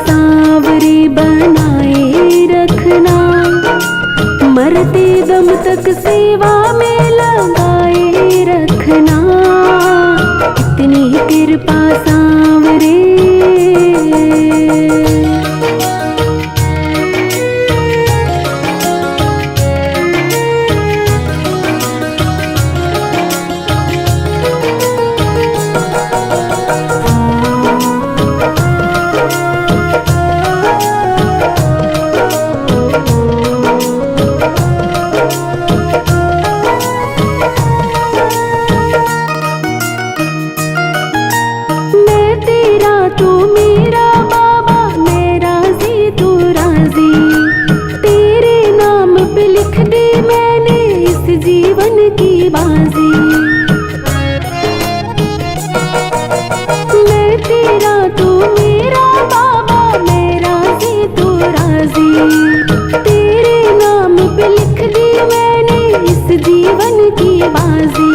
सांवरे बनाए रखना, मरते दम तक सेवा में लगाए रखना, इतनी कृपा सांवरे। तू मेरा बाबा, मैं राजी तू राजी, तेरे नाम पे लिख दी मैंने इस जीवन की बाजी। मैं तेरा तू मेरा बाबा, मैं राजी तू राजी, तेरे नाम पे लिख दी मैंने इस जीवन की बाजी।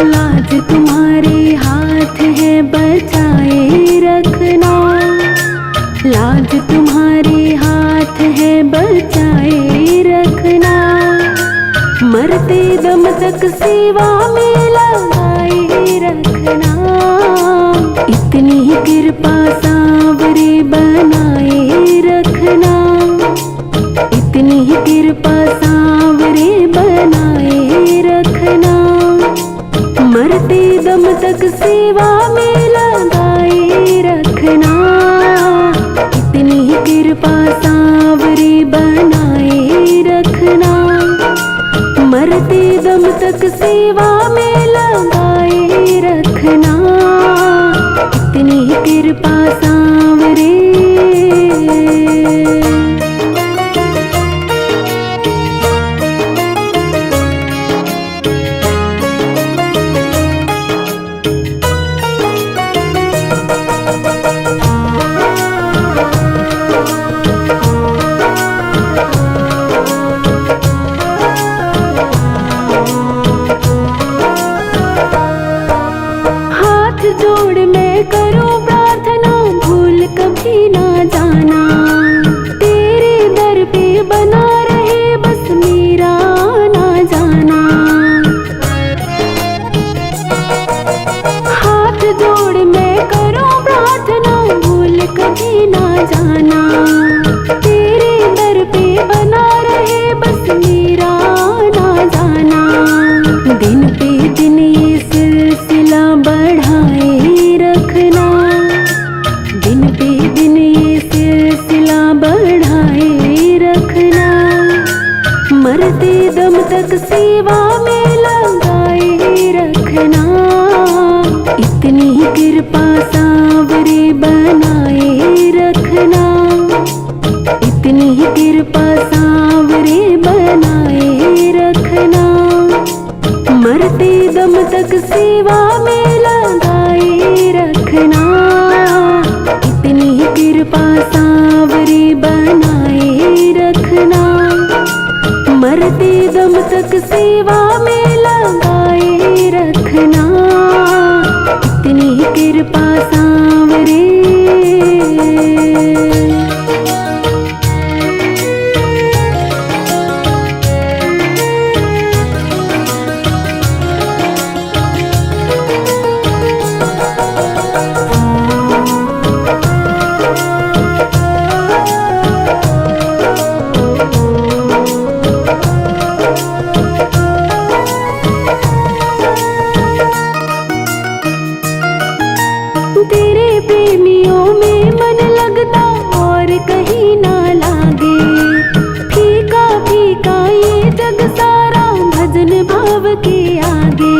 लाज तुम्हारे हाथ है बचाए रखना, लाज तुम्हारे हाथ है बचाए रखना, मरते दम तक सेवा में लगाए रखना, इतनी कृपा सांवरे बनाए रखना, इतनी कृपा सांवरे बनाए रखना, मरते दम तक सेवा में लगाए रखना, इतनी कृपा सांवरे बनाए रखना, मरते दम तक सेवा में लगाए रखना, इतनी कृपा सांवरे। जोड़ मैं करूं प्रार्थना, भूल कभी ना जाना, तेरे दर पे बना रहे बस मेरा ना जाना। हाथ जोड़ मैं करूं प्रार्थना, भूल कभी ना जाना, तेरे दर पे बना रहे बस मेरा ना जाना। दिन पे दिन ये सिलसिला बढ़ाए रखना, दिन पे दिन ये सिलसिला बढ़ाए रखना, मरते दम तक सेवा में लगाए रखना, इतनी कृपा सांवरे बनाए रखना, इतनी कृपा सांवरे बनाए रखना, मरते दम तक सेवा में लगाए रखना, इतनी कृपा सांवरे बनाए रखना, मरते दम तक सेवा में लगाए रखना, इतनी कृपा सांवरे। तेरे प्रेमियों में मन लगता और कहीं ना लागे, फीका फीका ये जग सारा भजन भाव के आगे।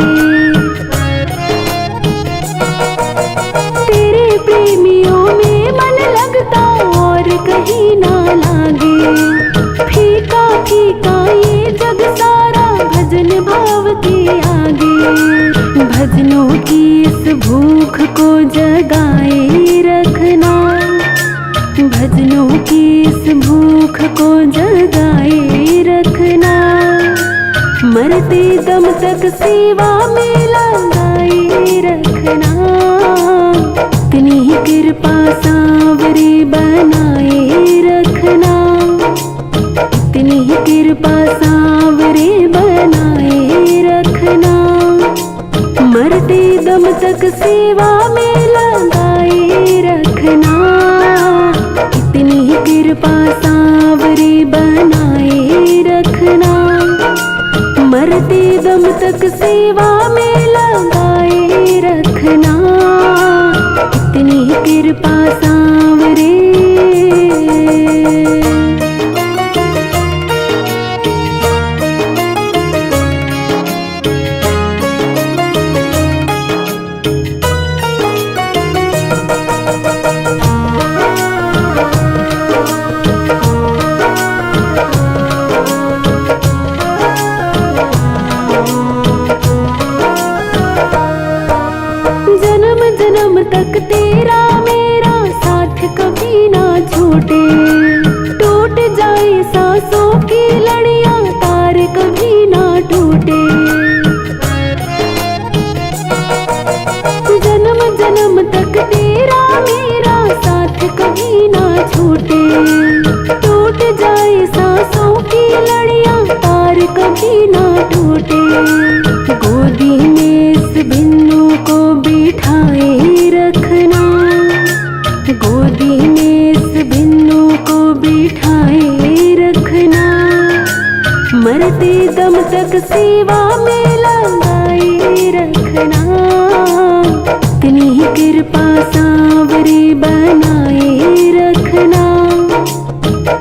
तेरे प्रेमियों में मन लगता और कहीं ना लागे, फीका फीका ये जग सारा भजन भाव के आगे। भजनों की इस भूख को जगाए रखना, भजनों की इस भूख को जगाए रखना, मरते दम तक सेवा में लगाए रखना, इतनी कृपा सांवरे बन छूटे। टूट जाए सांसों की लड़ियां, तार कभी ना टूटे। जन्म जन्म तक तेरा मेरा साथ कभी ना छूटे। टूट जाए सांसों की लड़ियां, तार कभी ना टूटे। गोदी में इस बिन्नू को बिठाए रखना, गोदी में इस बिन्नू को बिठाए रखना। मरते दम तक सेवा में लगाए रखना। इतनी ही कृपा सांवरे बनाए रखना,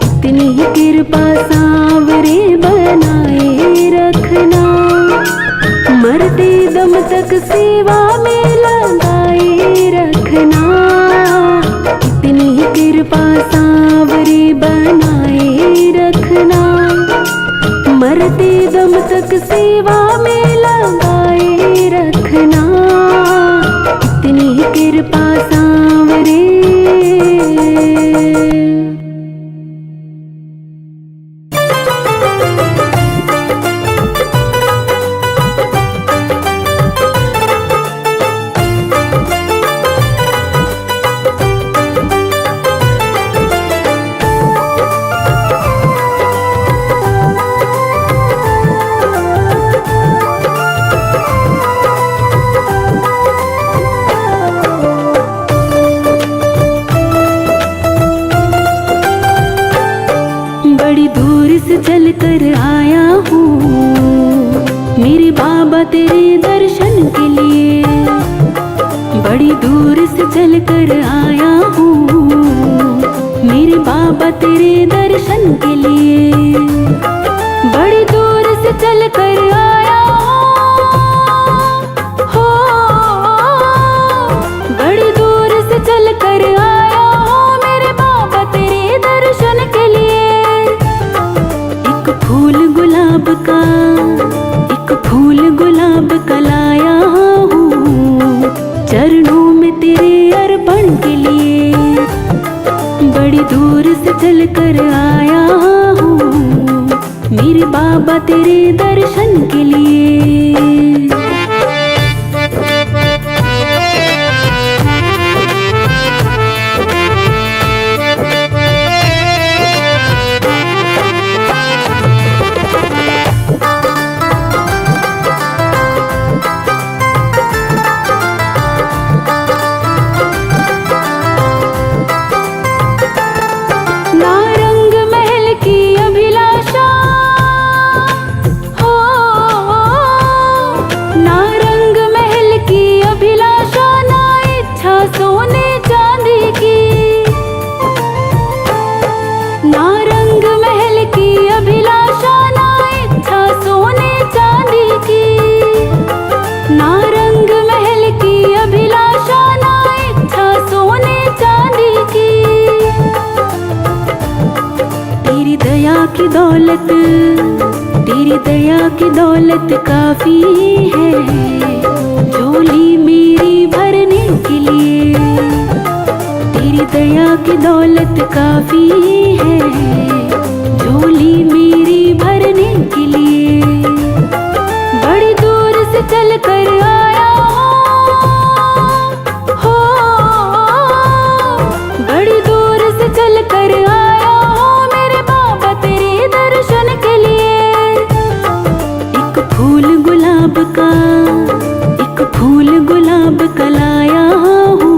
इतनी ही कृपा सांवरे बनाए रखना। मरते दम तक सेवा में लगाए रखना। इतनी ही कृपा सांवरे बनाए रखना। मरते दम तक सेवा में लगाए रखना। इतनी ही कृपा सांवरे। बड़ी दूर से चल कर आया हूँ मेरे बाबा तेरे दर्शन के लिए। बड़ी दूर से चल कर आया हूँ मेरे बाबा तेरे दर्शन के लिए। बड़ी दूर से चल कर आया हो, बड़ी दूर से चल कर आया हूँ मेरे बाबा तेरे दर्शन के लिए। एक फूल गुलाब का, एक फूल गुलाब का लाया हूँ चरणों में तेरे अर्पण के लिए। बड़ी दूर से चल कर आया हूँ मेरे बाबा तेरे दर्शन के लिए। नारंग महल की अभिलाषा हो, नारंग महल की अभिलाषा, ना इच्छा सोने चांदी की। नारंग महल की अभिलाषा, ना इच्छा सोने चांदी की। नारंग महल की अभिलाषा, ना इच्छा सोने चांदी की। तेरी दया की दौलत, तेरी दया की दौलत काफी है झोली मेरी भरने के लिए। तेरी दया की दौलत काफी है झोली मेरी भरने के लिए। बड़ी दूर से चल कर आया हो, बड़ी दूर से चल कर आया हो मेरे बाबा तेरे दर्शन के लिए। एक फूल गुलाब का, एक फूल गुलाब का लाया हूँ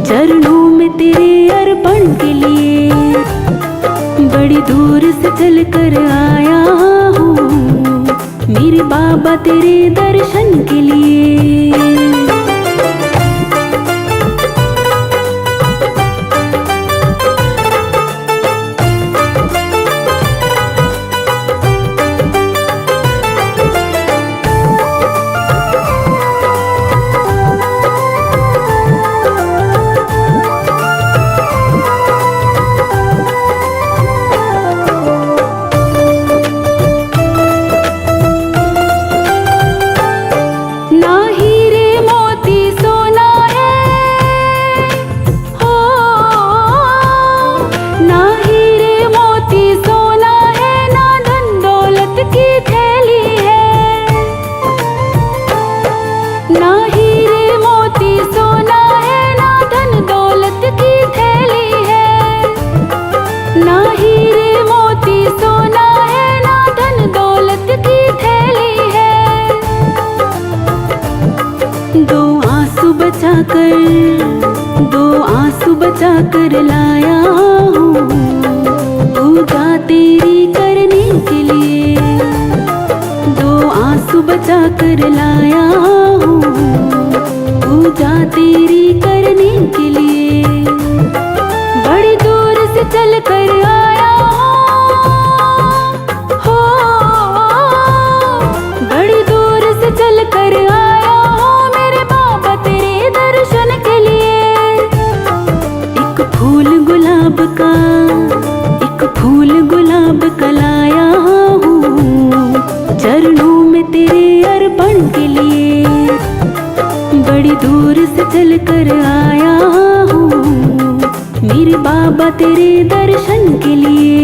चरणों में तेरे अर्पण के लिए। बड़ी दूर से चल कर आया हूँ मेरे बाबा तेरे दर्शन के लिए। ना हीरे सोना है ना धन दौलत की थैली है। दो आंसू बचा कर लाया हूँ पूजा तेरी करने के लिए। दो आंसू बचा कर लाया हूँ पूजा तेरी करने के लिए। बड़ी दूर से चल कर आया हो, बड़ी दूर से चल कर आया हो मेरे बाबा तेरे दर्शन के लिए। एक फूल गुलाब का लाया हूँ चरणों में तेरे अर्पण के लिए। बड़ी दूर से चल कर आया हूँ मेरे बाबा तेरे दर्शन के लिए।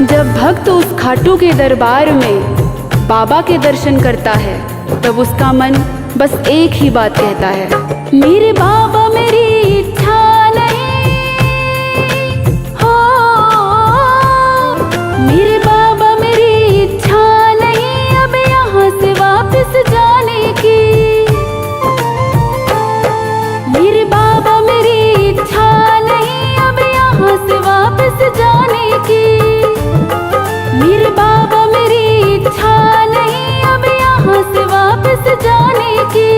जब भक्त उस खाटू के दरबार में बाबा के दर्शन करता है तब उसका मन बस एक ही बात कहता है, मेरे बाबा मेरी इच्छा नहीं हो, मेरे बाबा मेरी इच्छा नहीं अब यहाँ से वापस जाने की। मेरे बाबा मेरी इच्छा नहीं अब यहाँ से वापस जाने की। मेरे बाबा मेरी इच्छा नहीं अब यहाँ से वापस जाने की।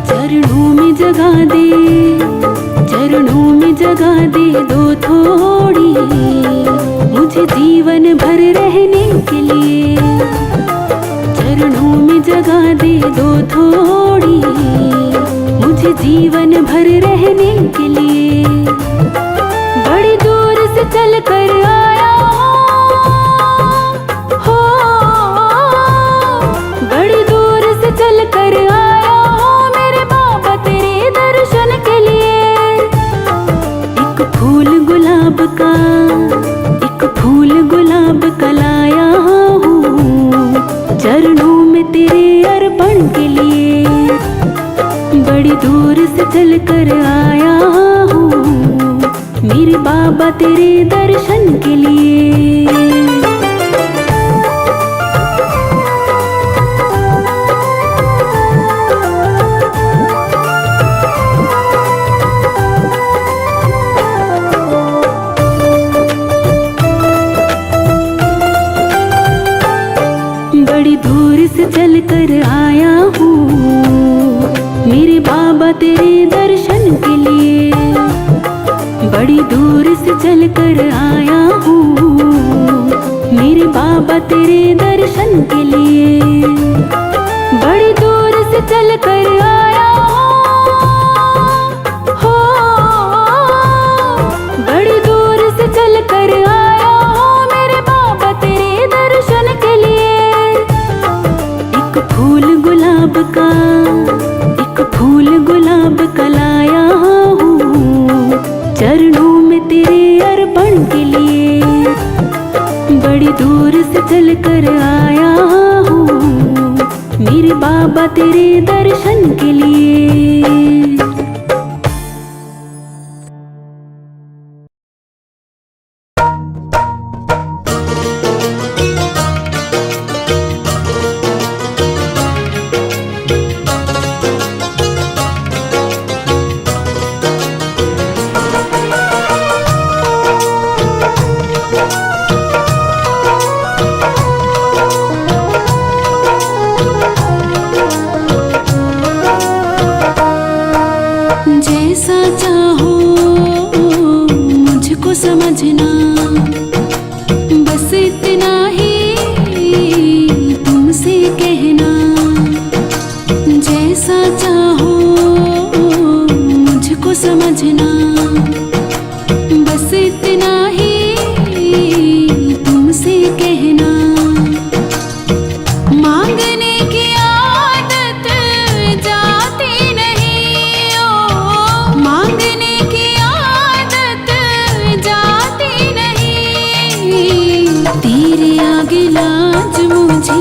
चरणों में जगह दे दो थोड़ी मुझे जीवन भर रहने के लिए। चरणों में जगह दे दो थोड़ी मुझे जीवन भर रहने के लिए। बड़ी दूर से चल कर आया हो, बड़ी दूर से चल कर आया हो मेरे बाबा तेरे दर्शन के लिए। एक फूल गुलाब का लाया हूँ चरणों में तेरे अर्पण के लिए। बड़ी दूर से चल कर आया हूँ मेरे बाबा तेरे दर्शन के लिए। बड़ी दूर से चल कर आया हूँ मेरे बाबा तेरे दर्शन के लिए। बड़ी दूर से चल कर आया हूँ मेरे बाबा तेरे दर्शन के लिए। बड़ी दूर से चल कर आया हो, बड़ी दूर से चल कर आया हो मेरे बाबा तेरे दर्शन के लिए। एक फूल गुलाब का लाया हूँ चरणों में तेरे अर्पण के लिए। बड़ी दूर से चल कर आया हूँ मेरे बाबा तेरे दर्शन के लिए। मांगने की आगे लाज मुझे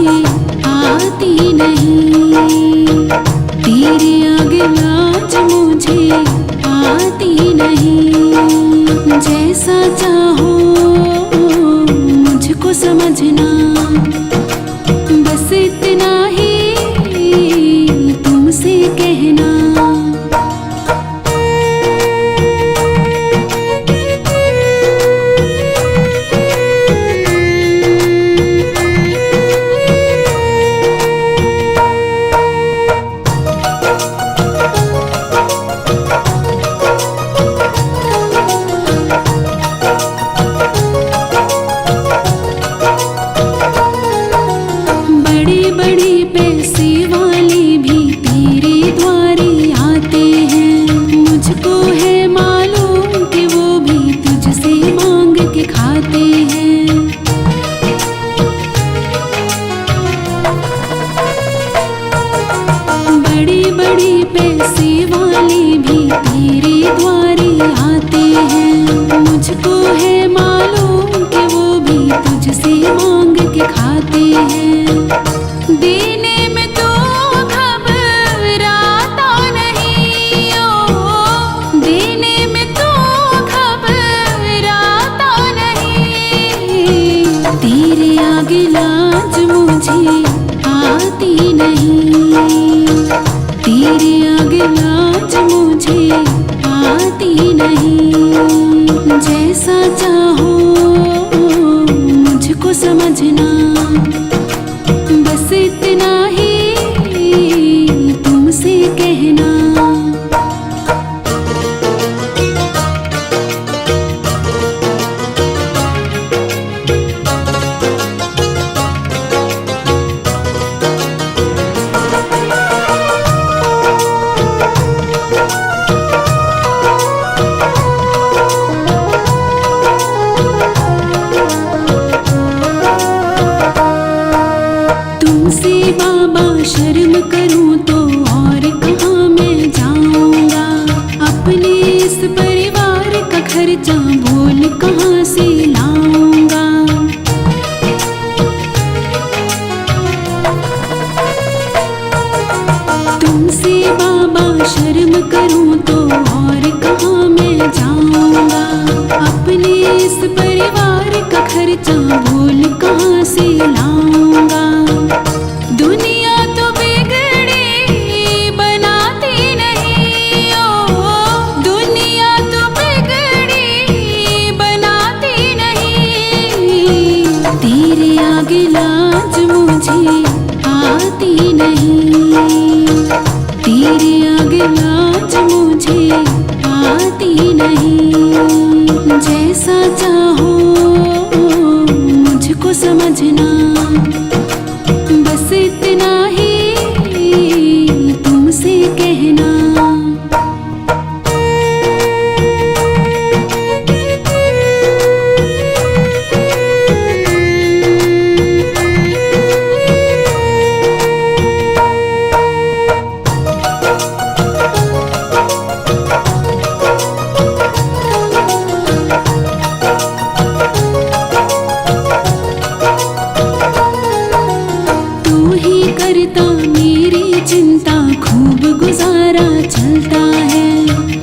आती नहीं, तेरे आगे लाज मुझे आती नहीं। जैसा चाहो मुझको समझना, बस इतना ही तुमसे कहना। जैसा चाहो मुझको समझना, बस इतना ही तुमसे कहना। बाबा शर्म करूं तो और कहाँ मैं जाऊंगा, अपने इस परिवार का खर्चा भूल कहाँ से लाऊंगा। तुमसे बाबा शर्म करूं तो और कहाँ मैं जाऊंगा, अपने इस परिवार का खर्चा भूल कहाँ से लाऊंगा। दुनिया तो बिगड़ी बनाती नहीं, ओ दुनिया तो बिगड़ी बनाती नहीं। तेरे आगे लाज मुझे आती नहीं, तेरे आगे लाज मुझे आती नहीं। जैसा चाहो मुझको समझना, बस इतना ही तुमसे कहना। करता मेरी चिंता, खूब गुजारा चलता है।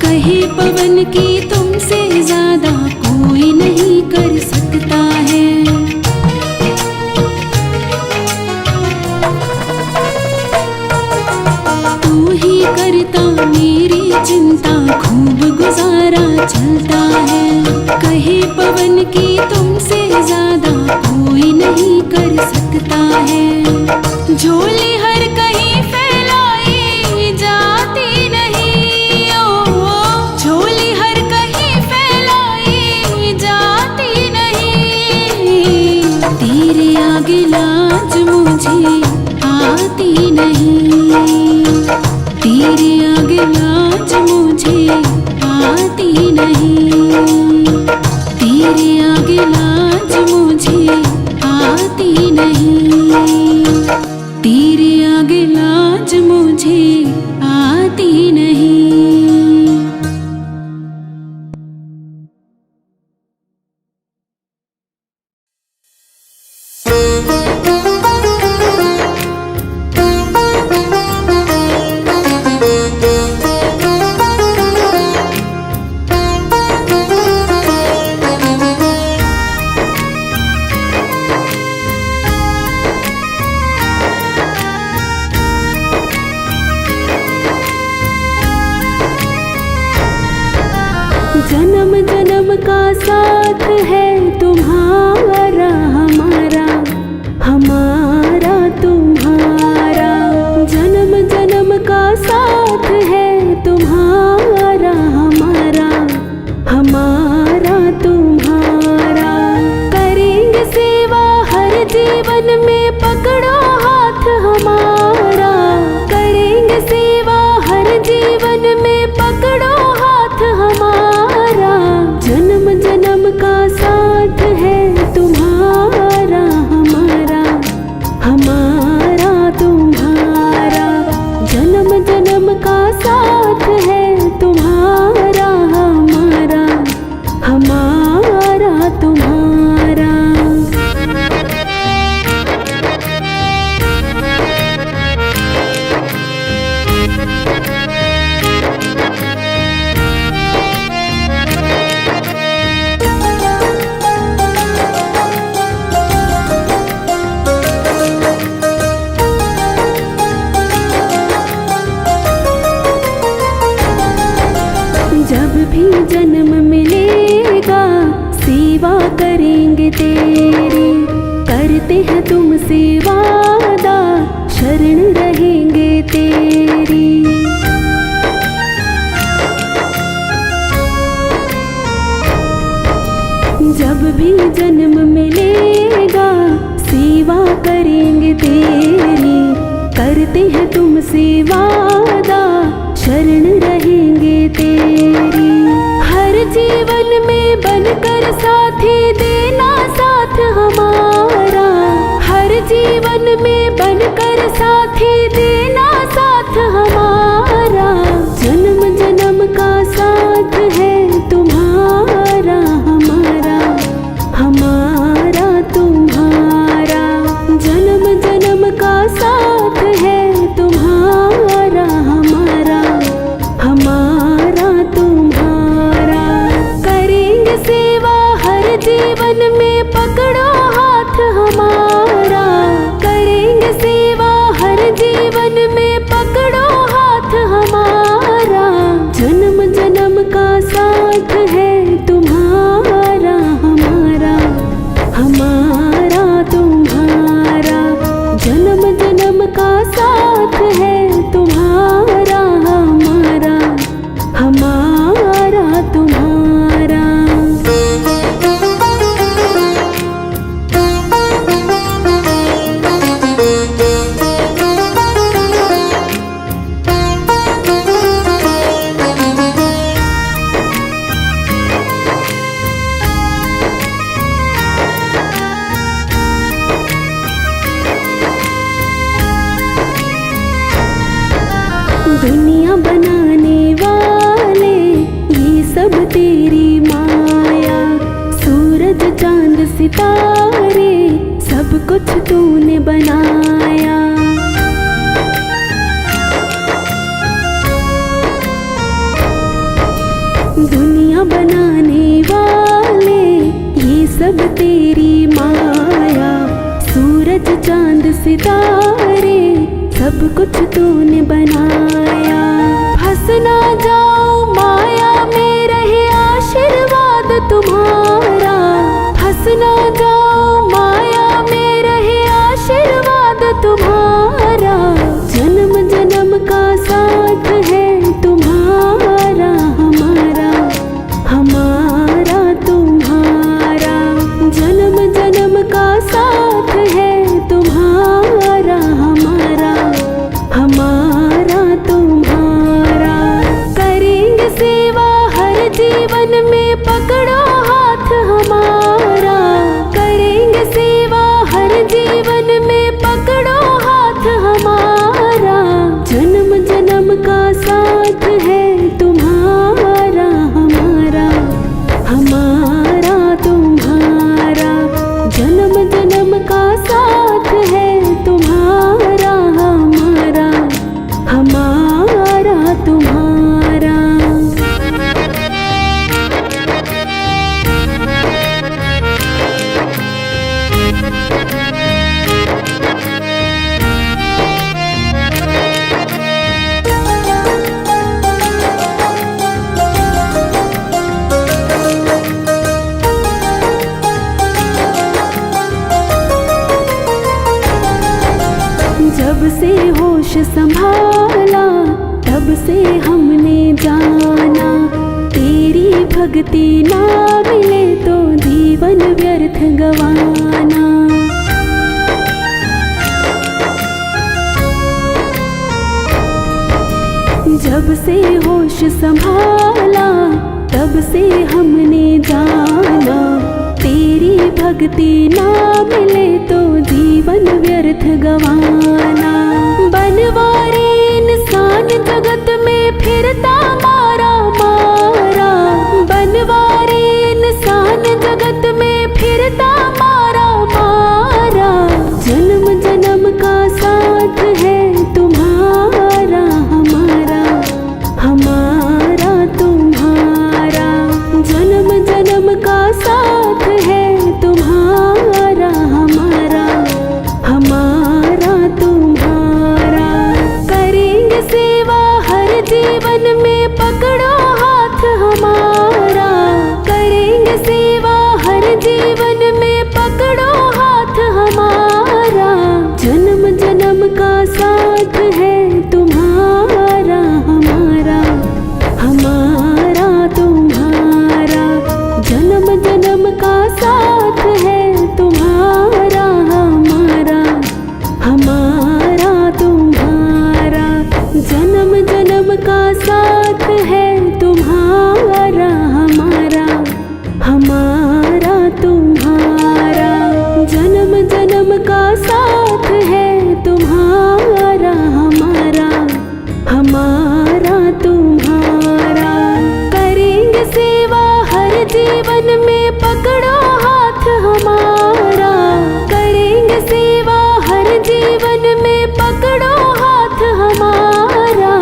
कहे पवन की तुमसे ज्यादा कोई नहीं कर सकता है। तू ही करता मेरी चिंता, खूब गुजारा चलता है। कहे पवन की तुमसे ज्यादा कोई नहीं कर सकता है। झोली हर कहीं फैलाई जाती नहीं, ओ झोली हर कहीं फैलाई जाती नहीं। तेरे आगे लाज मुझे आती नहीं, तेरे आगे लाज मुझे आती नहीं। तेरे आगे लाज मुझे आती नहीं, तेरे आगे लाज मुझे आती नहीं। साथ है तुम्हारा हमारा, हमारा तुम्हारा। जन्म जन्म का साथ है तुम्हारा हमारा, हमारा तुम्हारा। करेंगे सेवा हर जीवन में, पकड़ो हाथ हमारा। करेंगे सेवा हर जीवन में, पकड़ो हाथ हमारा। जन्म जन्म का साथ है तुम्हारा हमारा, हमारा तुम्हारा। जन्म जन्म का साथ है तुम्हारा हमारा, हमारा तुम्हारा। जब भी जन्म मिलेगा सेवा करेंगे तेरी, करते हैं तुमसे वादा शरण रहेंगे तेरी। जब भी जन्म मिलेगा सेवा करेंगे तेरी, करते हैं तुमसे वादा शरण रहेंगे तेरी। हर जीवन में बनकर साथी देना साथ हमारा, हर जीवन में बनकर साथी देना साथ हमारा। जन्म जन्म का साथ है तुम्हारा हमारा, हमारा तुम्हारा। जन्म जन्म का साथ है तुम्हारा हमारा, हमारा तुम्हारा। करेंगे सेवा हर जीवन में, पकड़ो हाथ हमारा। करेंगे सेवा हर जीवन में, पकड़ो हाथ हमारा। जन्म जन्म का साथ है तुम्हारा हमारा, हमारा तुम्हारा। जन्म जन्म का साथ है तुम्हारा हमारा, हमारा तुम्हारा। दुनिया बनाने वाले ये सब तेरी माया, सूरज चांद सितारे सब कुछ तूने बनाया। दुनिया बनाने वाले ये सब तेरी माया, सूरज चांद सितारे सब कुछ तूने बनाया। फंस ना जाओ माया में, रहे आशीर्वाद तुम्हारा। फंस ना जाओ माया में, रहे आशीर्वाद तुम्हारा। जन्म जन्म का साथ है तुम्हारा हमारा, हमारा तुम्हारा। जन्म जन्म का साथ है तुम्हारा हमारा, हमारा तुम्हारा। करेंगे सेवा हर जीवन में, पकड़ो हाथ हमारा। जब से होश संभाला तब से हमने जाना, तेरी भक्ति ना मिले तो जीवन व्यर्थ गवाना। जब से होश संभाला तब से हमने जाना, तेरी भक्ति ना मिले तो जीवन व्यर्थ गवाना। बनवारी इंसान जगत में फिरता मारा मारा, बनवारी इंसान जगत में फिरता मारा मारा। जन्म जन्म का साथ है तुम्हारा हमारा, हमारा तुम्हारा। जन्म जन्म का साथ है तुम्हारा हमारा, हमारा तुम्हारा। करेंगे सेवा हर जीवन में पकड़ो हाथ हमारा, करेंगे सेवा हर जीवन में पकड़ो हाथ हमारा। जन्म जन्म का साथ है तुम्हारा हमारा, हमारा तुम्हारा। जन्म जन्म का साथ है तुम्हारा हमारा, हमारा तुम्हारा। जन्म जन्म का साथ है तुम्हारा हमारा, हमारा तुम्हारा। जन्म जन्म का साथ है तुम्हारा हमारा, हमारा तुम्हारा। करेंगे सेवा हर जीवन में पकड़ो हाथ हमारा, करेंगे सेवा हर जीवन में पकड़ो हाथ हमारा।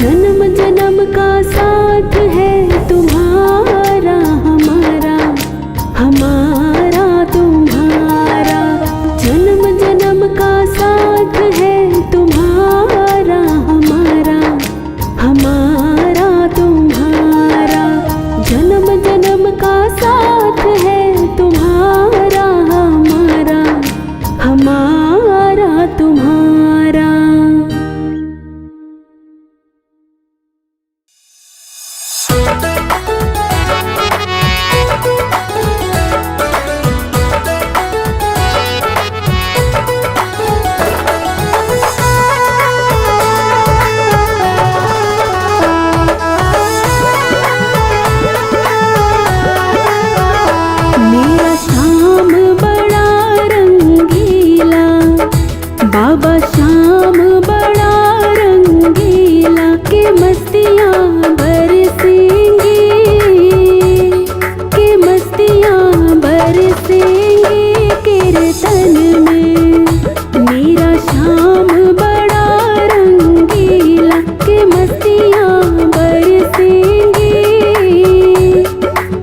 जन्म जन्म का साथ है तुम्हारा हमारा, हमारा तुम्हारा। जन्म जन्म का साथ है तुम्हारा हमारा, हमारा तुम्हारा। जन्म जन्म का साथ है तुम्हारा हमारा, हमारा तुम्हारा। मेरा श्याम बड़ा रंगीला, बाबा श्याम बड़ा रंगीला। के मस्तियाँ बरसेंगी, के मस्तियाँ बरसेंगी कीर्तन में। मेरा श्याम बड़ा रंगीला, के मस्तियाँ बरसेंगी,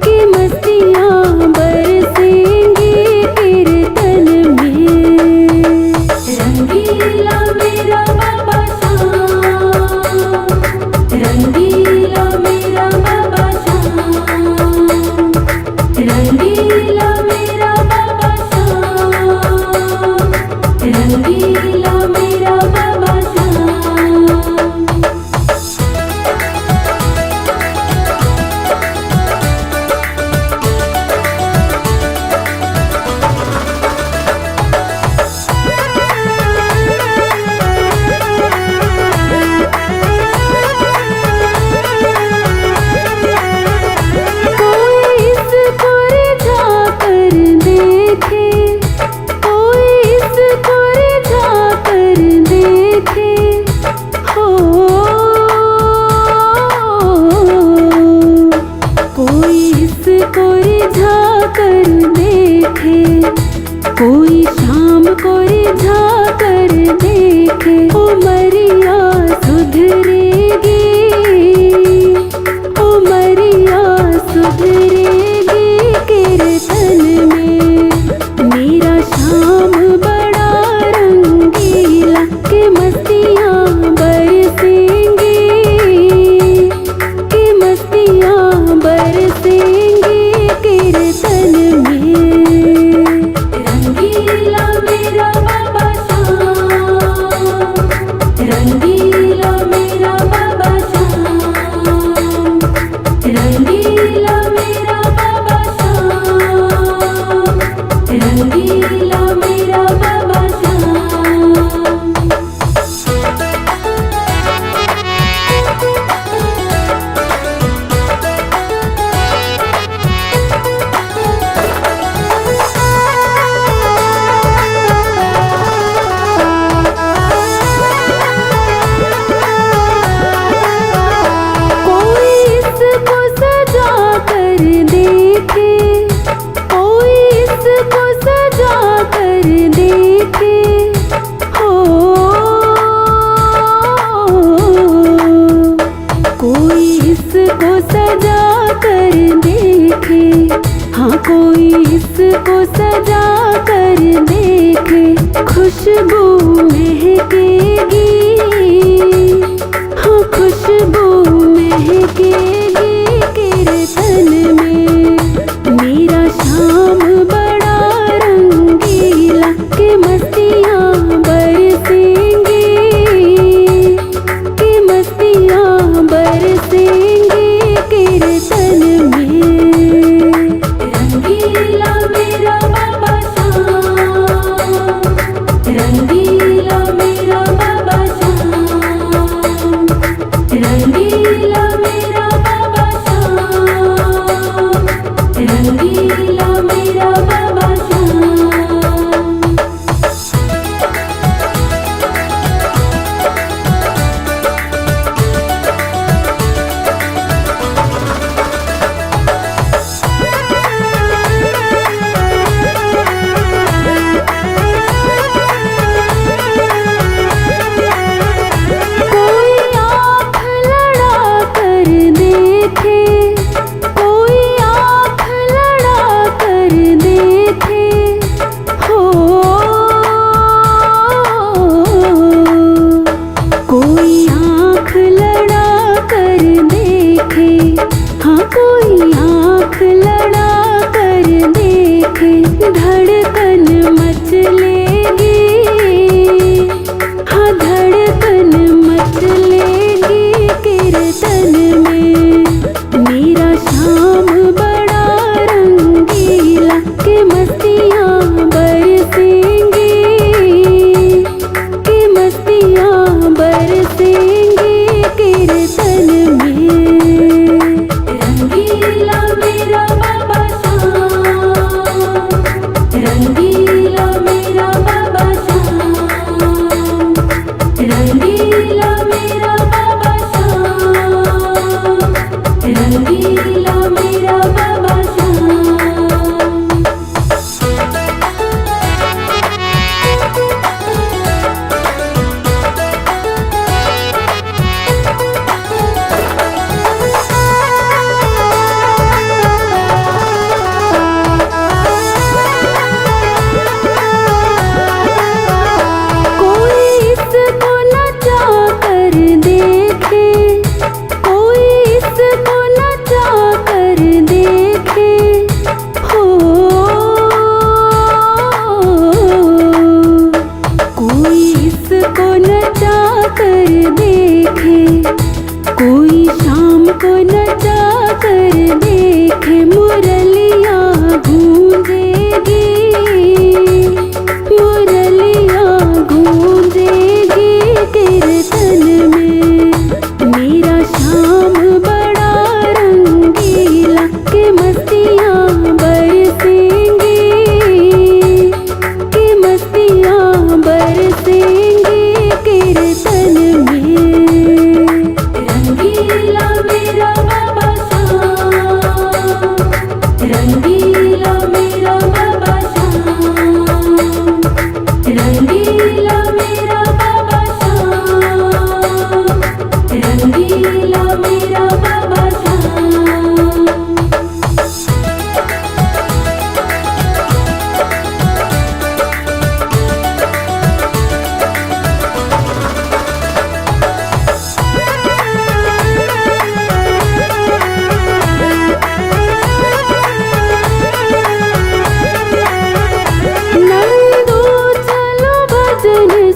के मस्तियाँ बरसेंगी कीर्तन में। रंगीला मेरा बाबा श्याम, रंगीला मेरा बाबा श्याम, रंगीला मेरा बाबा श्याम, रंगीला मेरा बाबा श्याम। कोई इस पर जाकर देखे, कोई इस पर खुशबू महकेगी, हाँ खुशबू महकेगी कीर्तन में। मेरा शाम बड़ा रंगीला कि मस्तियाँ बरसेंगी, कि मस्तियाँ बरसेंगी कीर्तन में। रंगीला मेरा बाबा श्याम, रंगीला मेरा बाबा श्याम, रंगीला मेरा बाबा श्याम, रंगीला मेरा बाबा श्याम। हाँ कोई आँख लड़ा कर देखे, धड़कन मच लेगी, हाँ धड़कन मच लेगी कीर्तन में। मेरा शाम बड़ा रंगीला कि मस्तियाँ बरसेंगी, कि मस्तियाँ बरसेंगी कीर्तन में। रंगीला मेरा बाबा श्याम, रंगीला मेरा बाबा श्याम, रंगीला मेरा बाबा श्याम, रंगीला मेरा बाबा श्याम। कोई शाम को नचा कर देखे, मुरलियाँ गूंजेगी, मुरलियाँ गूंजेगी कीर्तन में। मेरा शाम बड़ा रंगीला कि मस्तियाँ बरसेंगी, कि मस्तियाँ बरसेंगी कीर्तन में। रंगीला मेरा बाबा श्याम, रंगीला मेरा बाबा श्याम, रंगीला मेरा बाबा श्याम, रंगीला मेरा बाबा श्याम। नंदू चलो भजन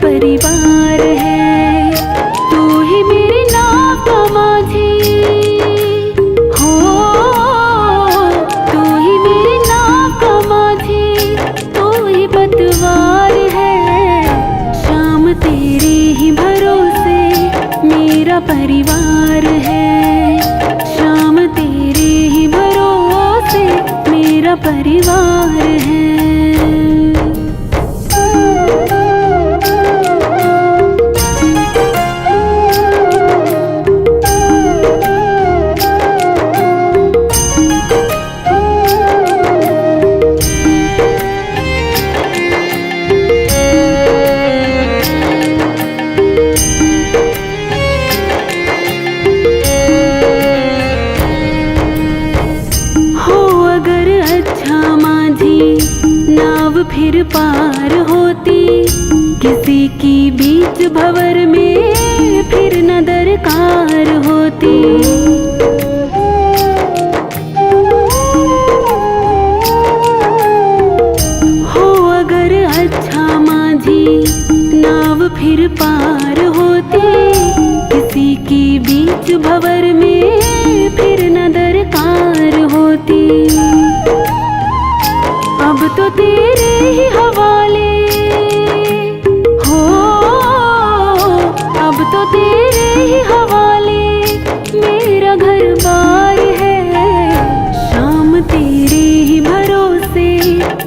परिवार है। तू ही मेरे नाव का माझी हो, तू ही मेरे नाव का माझी, तू ही पतवार है। शाम तेरे ही भरोसे मेरा परिवार है, शाम तेरे ही भरोसे मेरा परिवार है। नाव फिर पार होती किसी की बीच भंवर में, फिर न दरकार होती। हो अगर अच्छा माझी नाव फिर पार होती किसी की बीच भंवर में, फिर न दरकार होती। अब तो तेरे ही हवाले हो, अब तो तेरे ही हवाले मेरा घर बार है। शाम तेरे ही भरोसे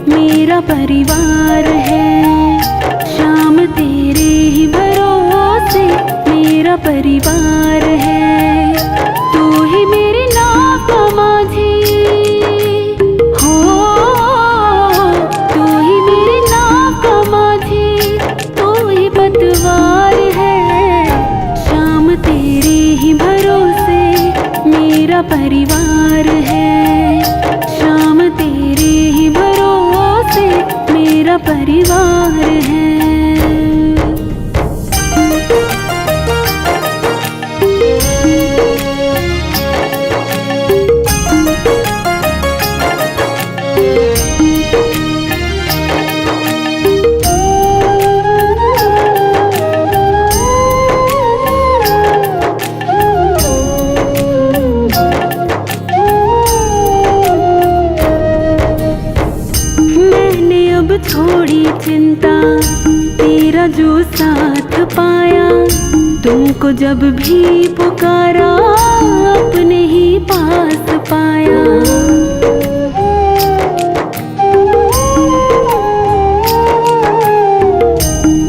मेरा परिवार है, शाम तेरे ही भरोसे मेरा परिवार है। तू ही मेरे नाव का माझी हो, पतवार है। शाम तेरे ही भरोसे मेरा परिवार है, शाम तेरे ही भरोसे मेरा परिवार है। छोड़ी चिंता तेरा जो साथ पाया, तुमको जब भी पुकारा अपने ही पास पाया।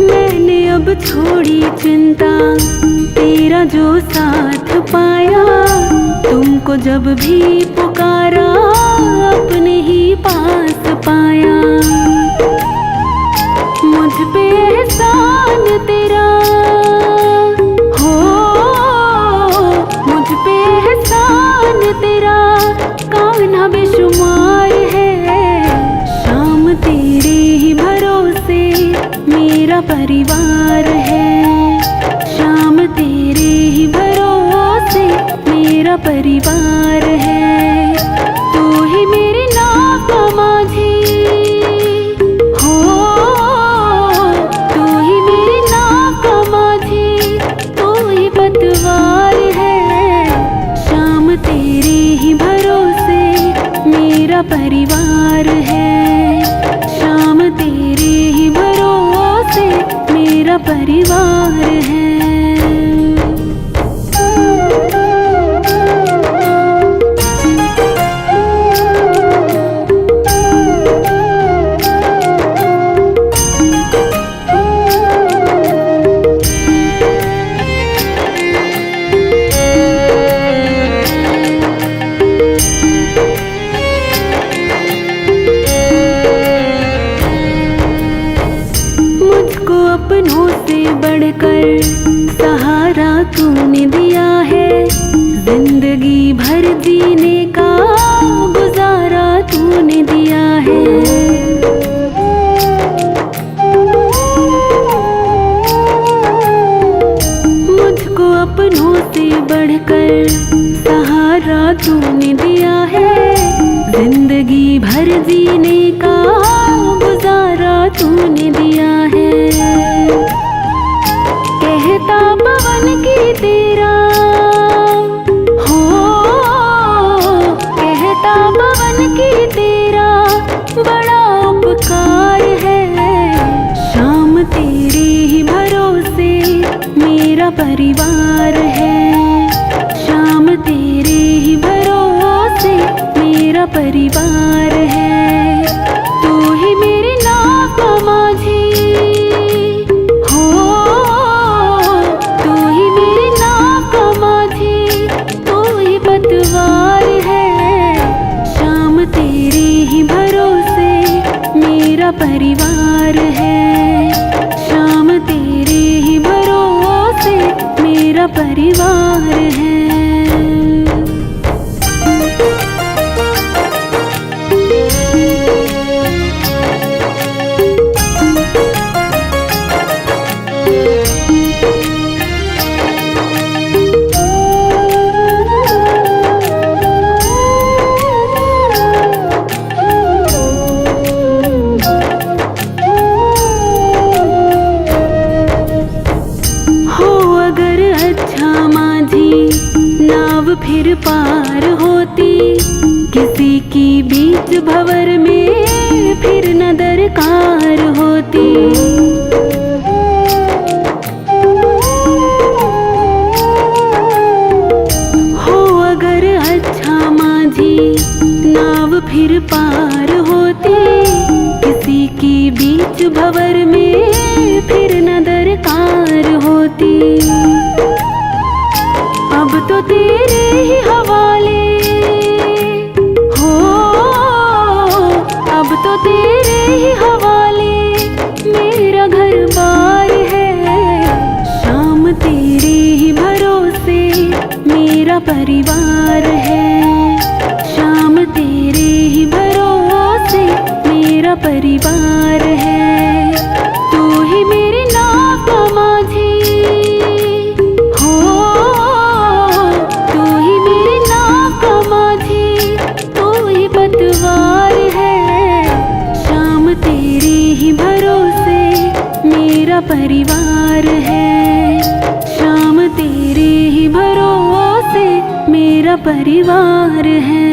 मैंने अब छोड़ी चिंता तेरा जो साथ पाया, तुमको जब भी पुकारा अपने ही पास पाया। मुझ पे एहसान तेरा हो, मुझ पे एहसान तेरा कान्हा बेशुमार है। शाम तेरे ही भरोसे मेरा परिवार है, शाम तेरे ही भरोसे मेरा परिवार है। तू ही मेरे नाव का माझी हो, पतवार है। शाम तेरे ही भरोसे मेरा परिवार है, शाम तेरे ही भरोसे मेरा परिवार है। अपनों से बढ़कर सहारा तूने दिया है, जिंदगी भर जीने का गुजारा तूने दिया है। मुझको अपनों से बढ़कर सहारा तूने दिया है, जिंदगी भर जीने का गुजारा तूने दिया है। मेरा परिवार है। श्याम तेरे ही भरोसे मेरा परिवार है। तू ही मेरी नाव का माझी हो, तू ही मेरी नाव का माझी, तू ही पतवार है। श्याम तेरे ही भरोसे मेरा परिवार है। श्याम तेरे ही भरोसे मेरा परिवार है। फिर पार होती किसी की बीच भंवर में, फिर न दरकार होती। हो अगर अच्छा माझी नाव फिर पार होती किसी की बीच भंवर में, फिर न दरकार होती। अब तो तेरे ही हवाले हो, अब तो तेरे ही हवाले मेरा घर बार है। श्याम तेरे ही भरोसे मेरा परिवार है। श्याम तेरे ही भरोसे मेरा परिवार है। तू ही मेरी नाव का माझी पतवार है। श्याम तेरे ही भरोसे मेरा परिवार है। श्याम तेरे ही भरोसे मेरा परिवार है।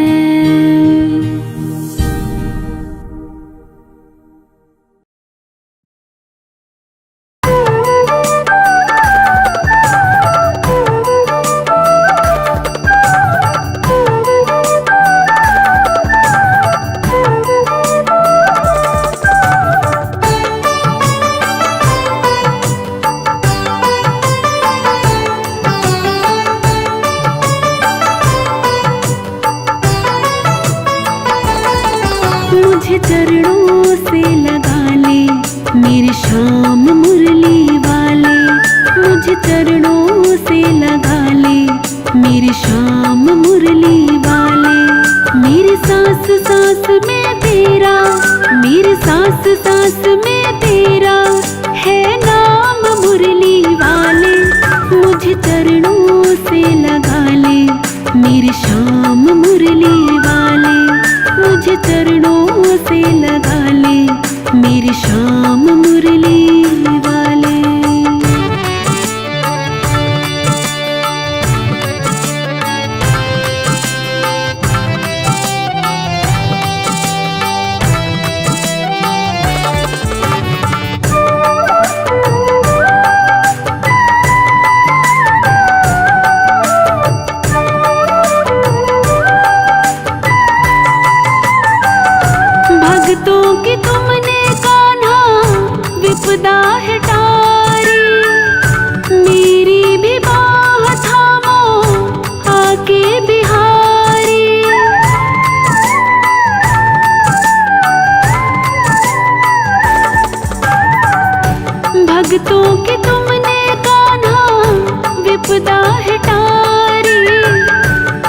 मुझे चरणों से लगा ले मेरे श्याम मुरली वाले। मुझे चरणों से लगा ले मेरे श्याम मुरली वाले। मेरी सांस सांस में तेरा, मेरी सांस सांस में तेरा है नाम मुरली वाले। मुझे चरणों से लगा ले मेरे श्याम मुरली वाले। मुझे चरणों से लगा ले मेरे श्याम मुरली वाले। भक्तों की तुमने कान्हा विपदा है टारी। मेरी भी बाह थामो आके बिहारी। भक्तों की तुमने कान्हा विपदा है टारी।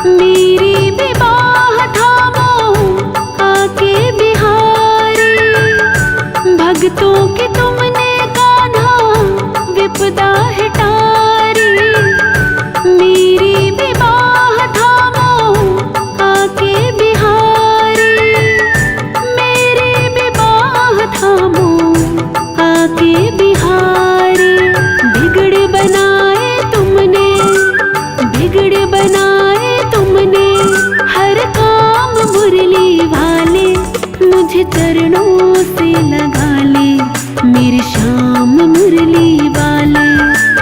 मेरी भी बाह थामो आके बिहारी। भक्तों की तुमने कान्हा विपदा है टारी। मेरी भी बाह थामो आके बिहारी। मेरी भी बाह थामो आके बिहारी। बिगड़े बनाए तुमने, बिगड़े बनाए तुमने हर काम मुरली वाले। मुझे चरणों से लगा ले मेरे श्याम मुरली वाले।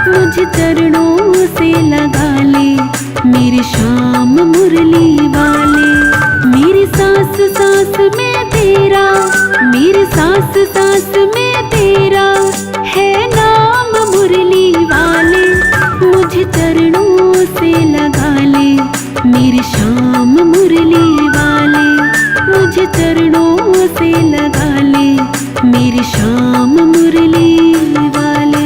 मुझे चरणों मेरी सांस सांस में तेरा है नाम मुरली वाले, मुझे चरणों से लगा ले मेरी शाम मुरली वाले, मुझे चरणों से लगा ले मेरी शाम मुरली वाले।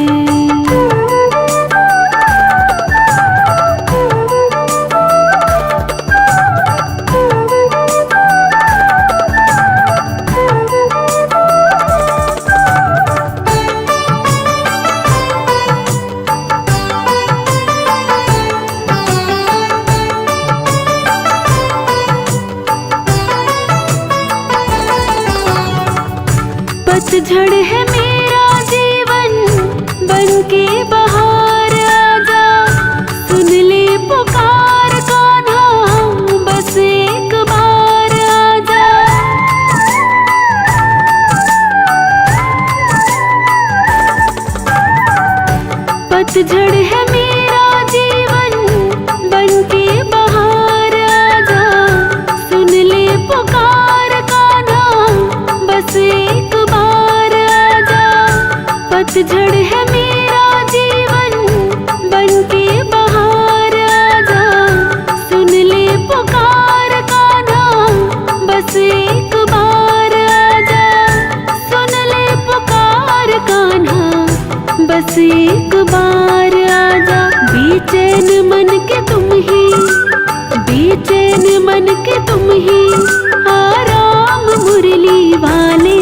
पतझड़ है मेरा जीवन बनके बहार आजा, सुन ले पुकार कान्हा बस एक बार आजा। पतझड़ है मेरा जीवन बनके बहार आजा, सुन ले पुकार कान्हा बस एक पतझड़ है मेरा जीवन बनके बहार आजा, सुन ले पुकार कान्हा बस एक बार आजा, सुन ले पुकार कान्हा बस एक बार आजा। बेचैन मन के तुम ही, बेचैन मन के तुम ही आराम मुरली वाले,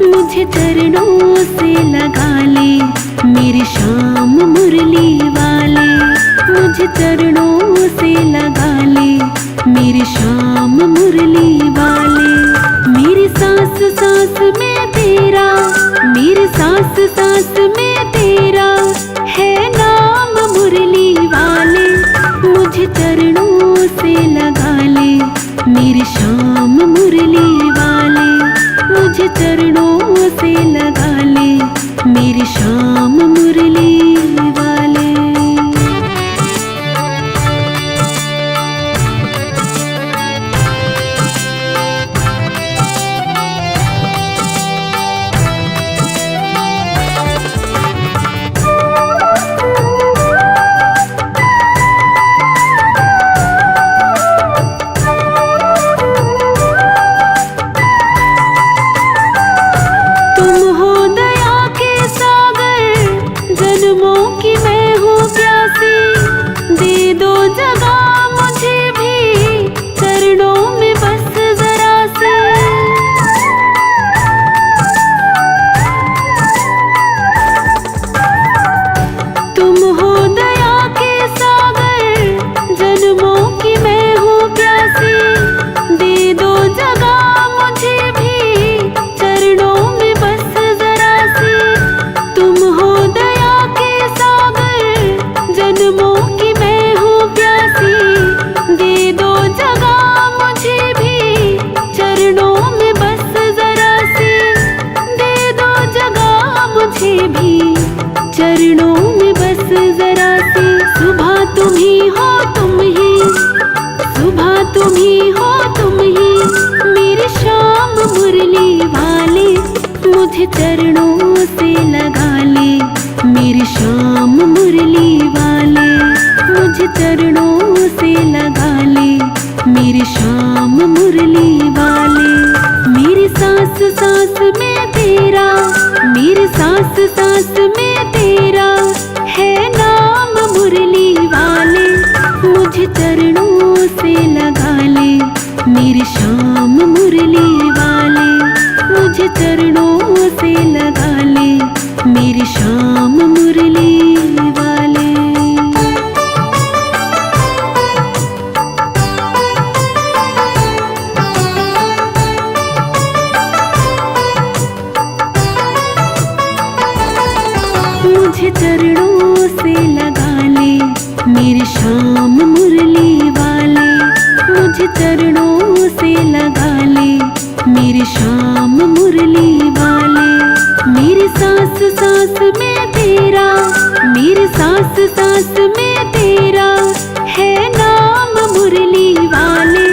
मुझे चरणों से लगा ले मेरी शाम मुरली वाले, मुझे चरणों से लगा ले मेरी शाम मुरली वाले। मेरी सांस सांस में तेरा, मेरी सांस सांस में तेरा है नाम मुरली वाले, मुझे चरणों से लगा ले मेरी शाम मुरली वाले, मुझे चरणों से लगा ले मेरी शाम मुरली वाले। चरणों में बस जरा सी, सुबह तुम ही हो तुम ही, सुबह तुम ही हो तुम ही मेरी शाम मुरली वाले, मुझे चरणों से लगा ले मेरी शाम मुरली वाले, मुझे चरणों से लगा ले मेरी शाम मुरली वाले। मेरी सांस सांस में तेरा, मेरी सांस सांस में तेरा है नाम मुरली वाले, मुझे चरणों से लगा ले मेरी शाम मुरली वाले, मुझे चरणों से लगा ले मेरी शाम मुरली वाले। मुझे चरणों से लगा ले मेरी शाम मुरली वाले, मुझे चरणों से लगा ले मेरी शाम मुरली वाले। मेरी सांस सांस में तेरा, मेरी सांस सांस में तेरा है नाम मुरली वाले,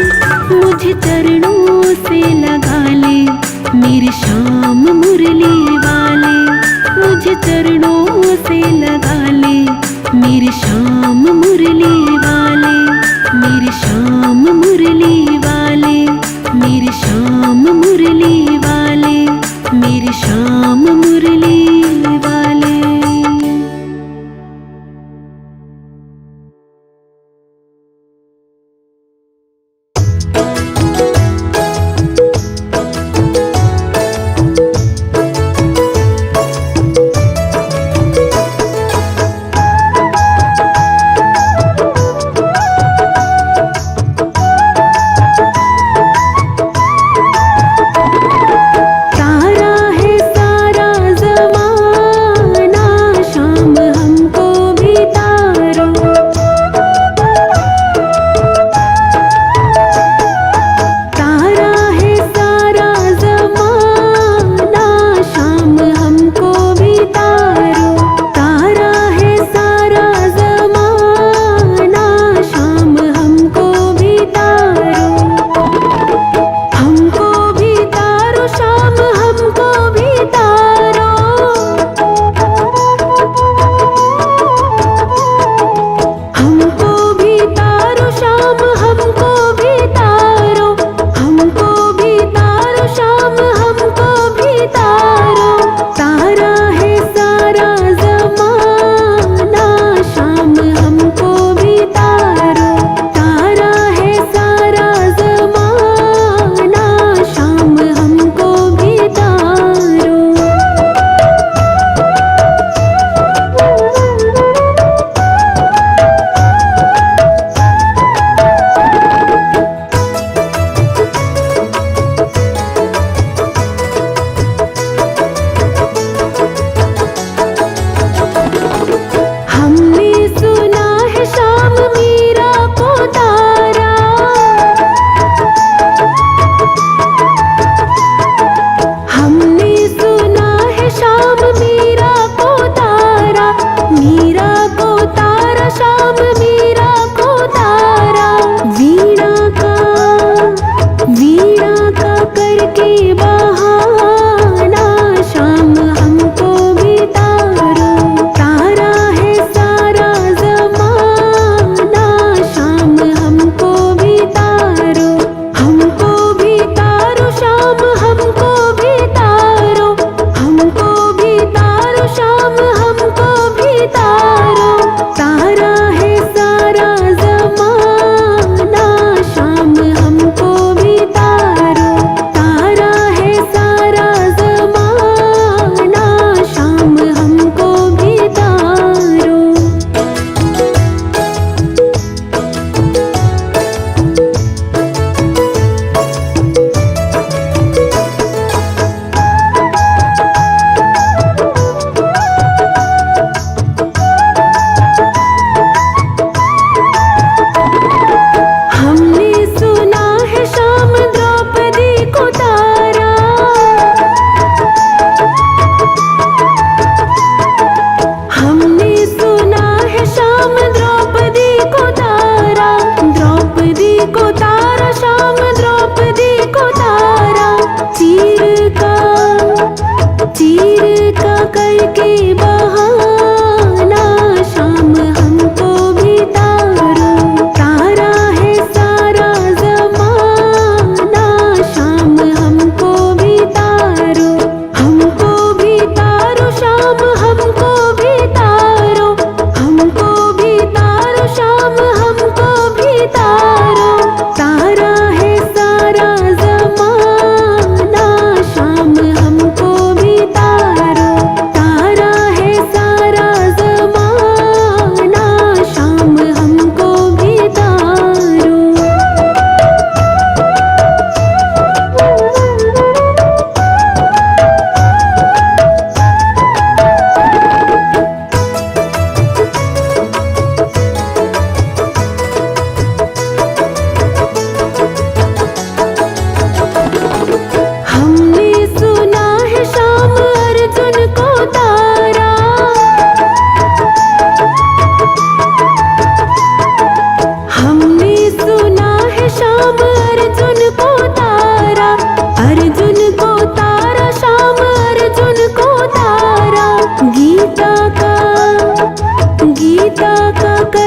मुझे चरणों से लगा ले मेरी शाम मेरी शाम मुरली वाले, मेरी शाम मुरली वाले, मेरी शाम मुरली वाले, मेरी शाम मुरली वाले।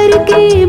घर के